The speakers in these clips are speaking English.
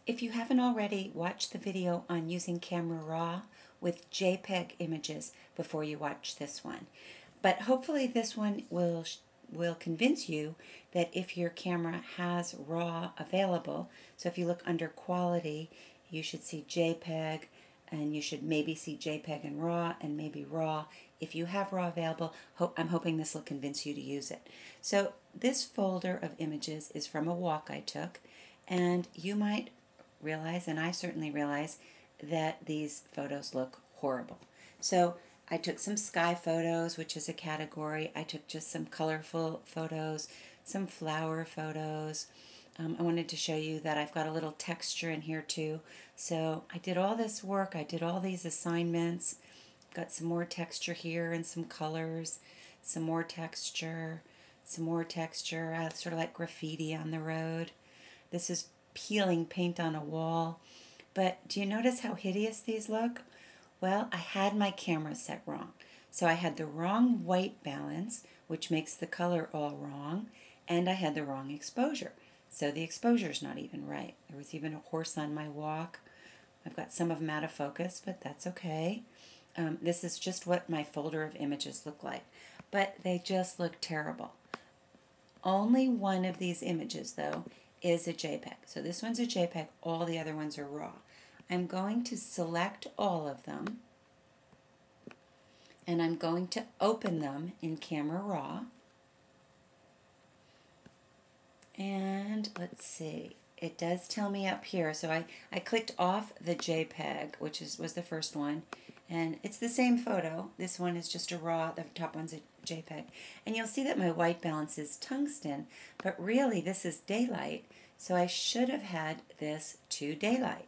If you haven't already, watch the video on using Camera Raw with JPEG images before you watch this one. But hopefully this one will convince you that if your camera has RAW available, so if you look under Quality, you should see JPEG, and you should maybe see JPEG and RAW, and maybe RAW. If you have RAW available, I'm hoping this will convince you to use it. So this folder of images is from a walk I took, and you might realize, and I certainly realize, that these photos look horrible. So I took some sky photos, which is a category. I took just some colorful photos, some flower photos. I wanted to show you that I've got a little texture in here too. So I did all this work. I did all these assignments. Got some more texture here and some colors, some more texture, sort of like graffiti on the road. This is peeling paint on a wall. But do you notice how hideous these look? Well, I had my camera set wrong. So I had the wrong white balance, which makes the color all wrong, and I had the wrong exposure. So the exposure's not even right. There was even a horse on my walk. I've got some of them out of focus, but that's okay. This is just what my folder of images look like. But they just look terrible. Only one of these images, though, is a JPEG. So this one's a JPEG, all the other ones are RAW. I'm going to select all of them, and I'm going to open them in Camera Raw. And let's see, it does tell me up here, so I clicked off the JPEG, which was the first one, and it's the same photo. This one is just a RAW, the top one's a JPEG. And you'll see that my white balance is tungsten, but really this is daylight, so I should have had this to daylight.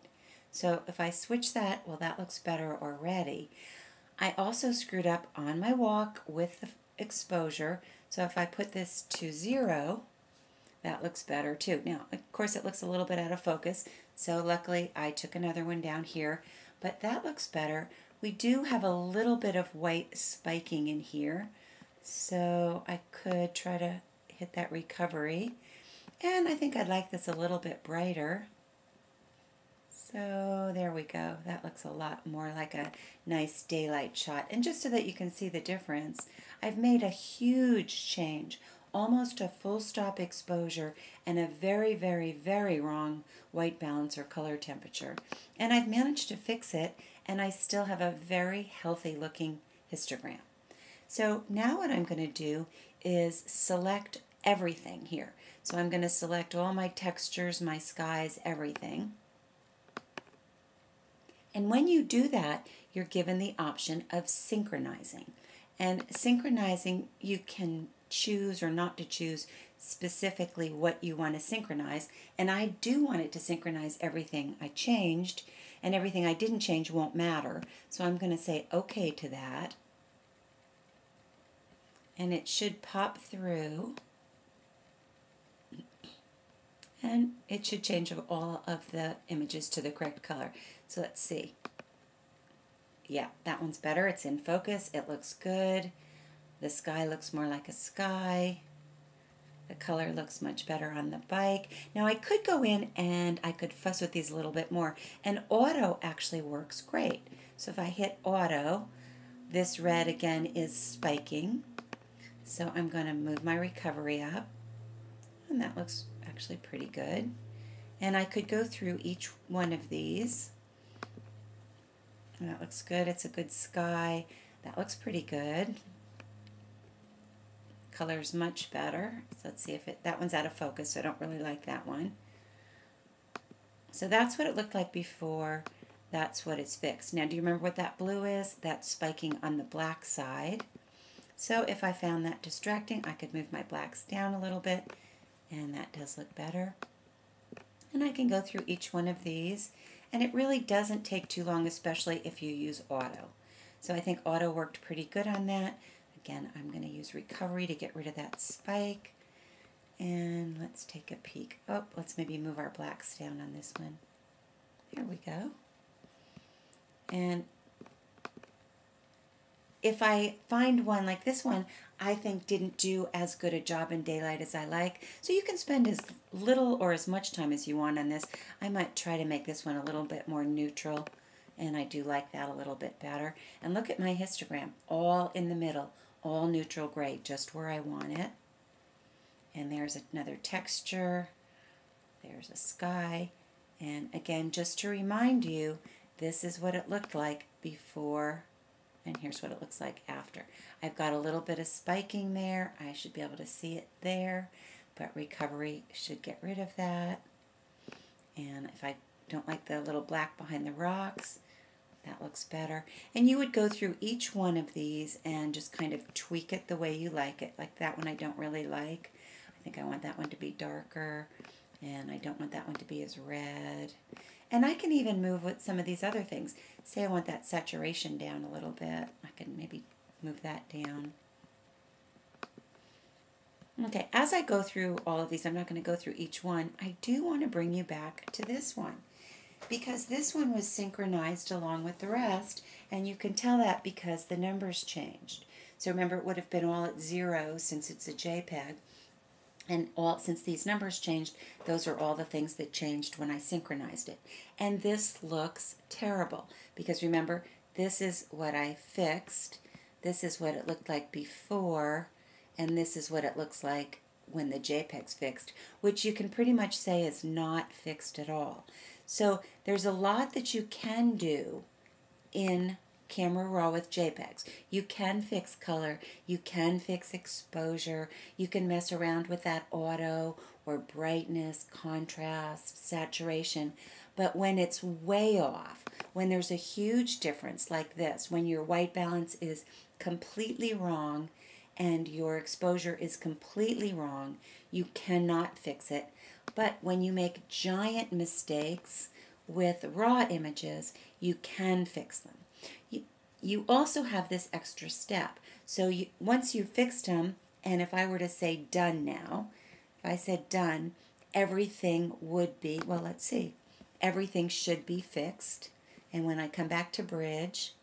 So if I switch that, well, that looks better already. I also screwed up on my walk with the exposure, so if I put this to 0, that looks better too. Now, of course, it looks a little bit out of focus, so luckily I took another one down here, but that looks better. We do have a little bit of white spiking in here, so I could try to hit that recovery. And I think I'd like this a little bit brighter. So there we go. That looks a lot more like a nice daylight shot. And just so that you can see the difference, I've made a huge change. Almost a full stop exposure and a very, very, very wrong white balance or color temperature. And I've managed to fix it, and I still have a very healthy looking histogram. So now what I'm going to do is select everything here. So I'm going to select all my textures, my skies, everything. And when you do that, you're given the option of synchronizing. And synchronizing, you can choose or not to choose specifically what you want to synchronize. And I do want it to synchronize everything I changed, and everything I didn't change won't matter. So I'm going to say OK to that. And it should pop through. And it should change all of the images to the correct color. So let's see. Yeah, that one's better. It's in focus. It looks good. The sky looks more like a sky. The color looks much better on the bike. Now I could go in and I could fuss with these a little bit more. And auto actually works great. So if I hit auto, this red again is spiking. So I'm going to move my recovery up. And that looks actually pretty good. And I could go through each one of these. And that looks good. It's a good sky. That looks pretty good. Color's much better. So let's see if that one's out of focus, so I don't really like that one. So that's what it looked like before. That's what it's fixed. Now, do you remember what that blue is? That's spiking on the black side. So if I found that distracting, I could move my blacks down a little bit, and that does look better. And I can go through each one of these, and it really doesn't take too long, especially if you use auto. So I think auto worked pretty good on that. Again, I'm going to use recovery to get rid of that spike. And let's take a peek. Oh, let's maybe move our blacks down on this one. There we go. And if I find one like this one, I think didn't do as good a job in daylight as I like. So you can spend as little or as much time as you want on this. I might try to make this one a little bit more neutral, and I do like that a little bit better. And look at my histogram, all in the middle, all neutral gray, just where I want it. And there's another texture. There's a sky. And again, just to remind you, this is what it looked like before, and here's what it looks like after. I've got a little bit of spiking there. I should be able to see it there, but recovery should get rid of that. And if I don't like the little black behind the rocks, that looks better. And you would go through each one of these and just kind of tweak it the way you like it. Like that one I don't really like. I think I want that one to be darker, and I don't want that one to be as red. And I can even move with some of these other things. Say I want that saturation down a little bit. I can maybe move that down. Okay, as I go through all of these, I'm not going to go through each one. I do want to bring you back to this one, because this one was synchronized along with the rest, and you can tell that because the numbers changed. So remember, it would have been all at 0 since it's a JPEG, and since these numbers changed, those are all the things that changed when I synchronized it. And this looks terrible, because remember, this is what I fixed, this is what it looked like before, and this is what it looks like when the JPEG's fixed, which you can pretty much say is not fixed at all. So there's a lot that you can do in Camera Raw with JPEGs. You can fix color, you can fix exposure, you can mess around with that auto or brightness, contrast, saturation, but when it's way off, when there's a huge difference like this, when your white balance is completely wrong and your exposure is completely wrong, you cannot fix it. But when you make giant mistakes with raw images, you can fix them. You also have this extra step. So once you've fixed them, and if I were to say done now, if I said done, everything would be, well, let's see, everything should be fixed. And when I come back to bridge,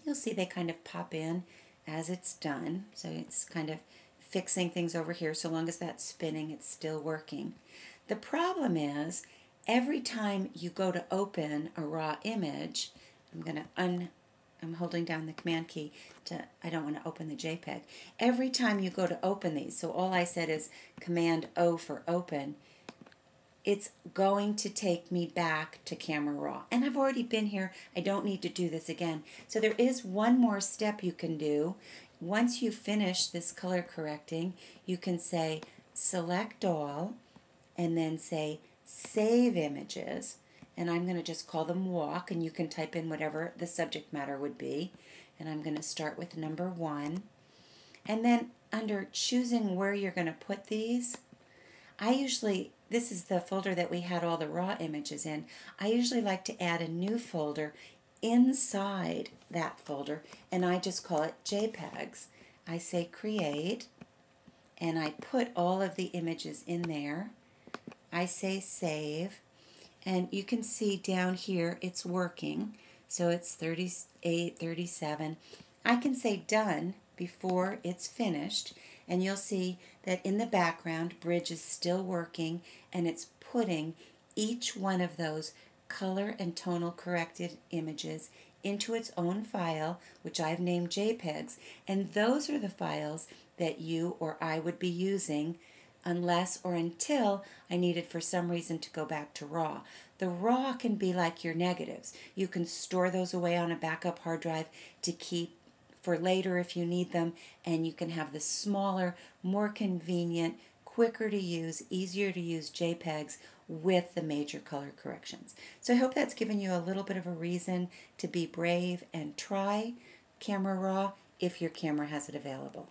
you'll see they kind of pop in as it's done. So it's kind of fixing things over here. So long as that's spinning, it's still working. The problem is, every time you go to open a raw image, I'm holding down the command key I don't want to open the JPEG. Every time you go to open these, so all I said is Command O for open, it's going to take me back to Camera Raw. And I've already been here. I don't need to do this again. So there is one more step you can do. Once you finish this color correcting, you can say Select All, and then say Save Images. And I'm going to just call them walk, and you can type in whatever the subject matter would be. And I'm going to start with number 1. And then under choosing where you're going to put these, this is the folder that we had all the raw images in. I usually like to add a new folder inside that folder, and I just call it JPEGs. I say create, and I put all of the images in there. I say save. And you can see down here it's working. So it's 38, 37. I can say done before it's finished, and you'll see that in the background, bridge is still working, and it's putting each one of those color and tonal corrected images into its own file, which I've named JPEGs, and those are the files that you or I would be using unless or until I needed for some reason to go back to RAW. The RAW can be like your negatives. You can store those away on a backup hard drive to keep for later if you need them, and you can have the smaller, more convenient, quicker to use, easier to use JPEGs with the major color corrections. So I hope that's given you a little bit of a reason to be brave and try Camera Raw if your camera has it available.